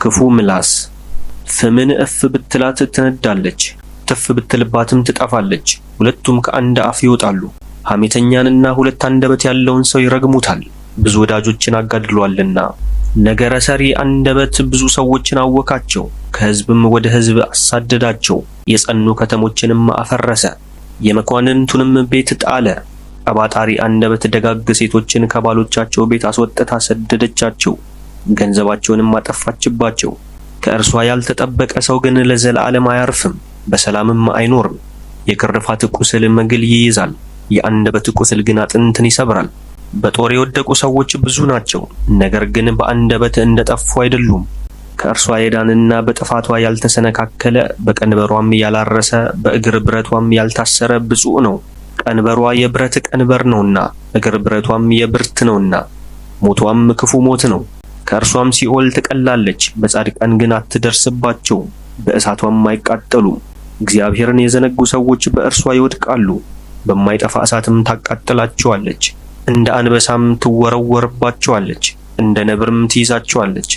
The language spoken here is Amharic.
ክፉ ምላስ ፍምን እፍ ብትላት ትነዳለች፣ ትፍ ብትልባትም ትጠፋለች። ሁለቱም ከአንድ አፍ ይወጣሉ። ሐሜተኛንና ሁለት አንደበት ያለውን ሰው ይረግሙታል፣ ብዙ ወዳጆችን አጋድሏልና። ነገረ ሰሪ አንደበት ብዙ ሰዎችን አወካቸው፣ ከሕዝብም ወደ ሕዝብ አሳደዳቸው። የጸኑ ከተሞችንም አፈረሰ፣ የመኳንንቱንም ቤት ጣለ። ቀባጣሪ አንደበት ደጋግ ሴቶችን ከባሎቻቸው ቤት አስወጥታ ሰደደቻቸው፣ ገንዘባቸውንም አጠፋችባቸው። ከእርሷ ያልተጠበቀ ሰው ግን ለዘላለም አያርፍም፣ በሰላምም አይኖርም። የግርፋት ቁስል መግል ይይዛል፣ የአንደበት ቁስል ግን አጥንትን ይሰብራል። በጦር የወደቁ ሰዎች ብዙ ናቸው፣ ነገር ግን በአንደበት እንደጠፉ አይደሉም። ከእርሷ የዳንና በጥፋቷ ያልተሰነካከለ፣ በቀንበሯም ያላረሰ፣ በእግር ብረቷም ያልታሰረ ብፁዕ ነው። ቀንበሯ የብረት ቀንበር ነውና፣ እግር ብረቷም የብርት ነውና፣ ሞቷም ክፉ ሞት ነው። ከእርሷም ሲኦል ትቀላለች፣ በጻድቃን ግን አትደርስባቸው፣ በእሳቷም አይቃጠሉም። እግዚአብሔርን የዘነጉ ሰዎች በእርሷ ይወድቃሉ፣ በማይጠፋ እሳትም ታቃጥላቸዋለች። እንደ አንበሳም ትወረወርባቸዋለች፣ እንደ ነብርም ትይዛቸዋለች።